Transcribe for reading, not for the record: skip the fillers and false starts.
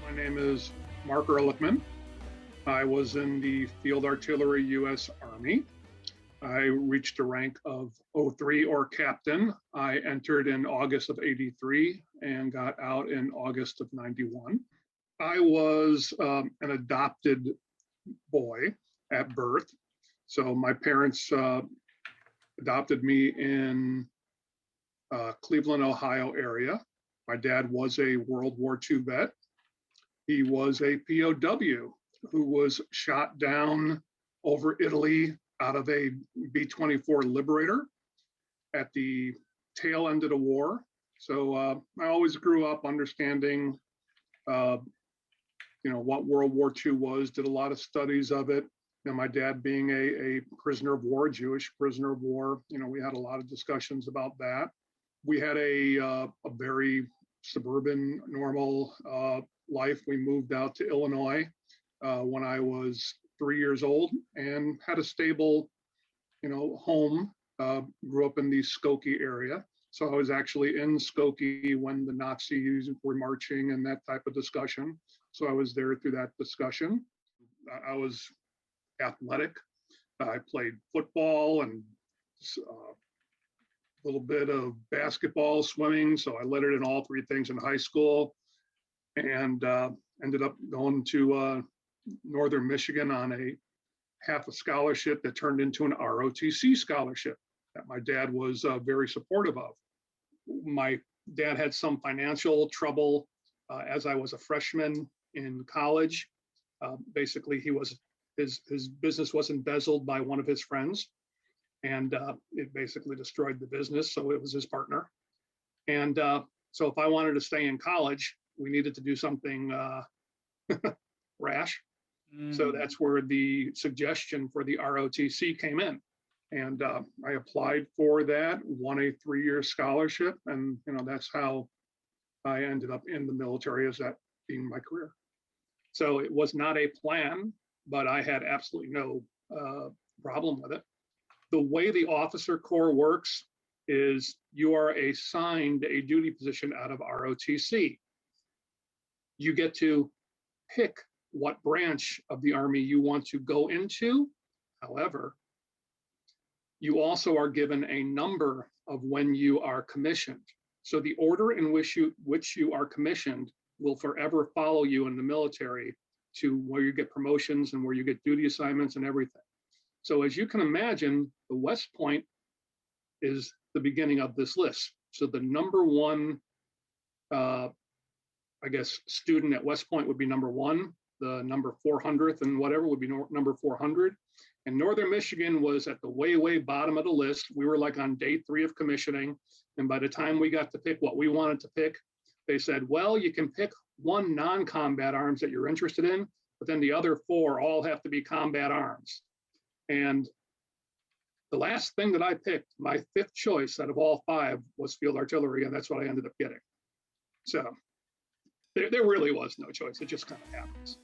My name is Marc Erlichman. I was in the Field Artillery U.S. Army. I reached the rank of 03 or captain. I entered in August of 83 and got out in August of 91. I was an adopted boy at birth. So my parents adopted me in Cleveland, Ohio area. My dad was a World War II vet. He was a POW who was shot down over Italy out of a B-24 Liberator at the tail end of the war. So I always grew up understanding, what World War II was, did a lot of studies of it. And my dad being a prisoner of war, Jewish prisoner of war, we had a lot of discussions about that. We had a very suburban, normal life. We moved out to Illinois when I was 3 years old and had a stable, home. Grew up in the Skokie area. So I was actually in Skokie when the Nazis were marching and that type of discussion. So I was there through that discussion. I was athletic. I played football and a little bit of basketball, swimming. So I lettered in all three things in high school and ended up going to Northern Michigan on a half a scholarship that turned into an ROTC scholarship that my dad was very supportive of. My dad had some financial trouble as I was a freshman in college. Basically, his business was embezzled by one of his friends, and it basically destroyed the business. So it was his partner. And so if I wanted to stay in college, we needed to do something rash. So that's where the suggestion for the ROTC came in. And I applied for that, won a 3-year scholarship. And, that's how I ended up in the military, as that being my career. So it was not a plan, but I had absolutely no problem with it. The way the officer corps works is you are assigned a duty position out of ROTC. You get to pick what branch of the Army you want to go into. However, you also are given a number of when you are commissioned. So the order in which you are commissioned will forever follow you in the military to where you get promotions and where you get duty assignments and everything. So as you can imagine, the West Point is the beginning of this list. So the number one, student at West Point would be number one. The number 400th and whatever would be number 400. And Northern Michigan was at the way bottom of the list. We were like on day 3 of commissioning. And by the time we got to pick what we wanted to pick, they said, well, you can pick one non-combat arms that you're interested in, but then the other 4 all have to be combat arms. And the last thing that I picked, my 5th choice out of all 5 was field artillery, and that's what I ended up getting. So there really was no choice. It just kind of happens.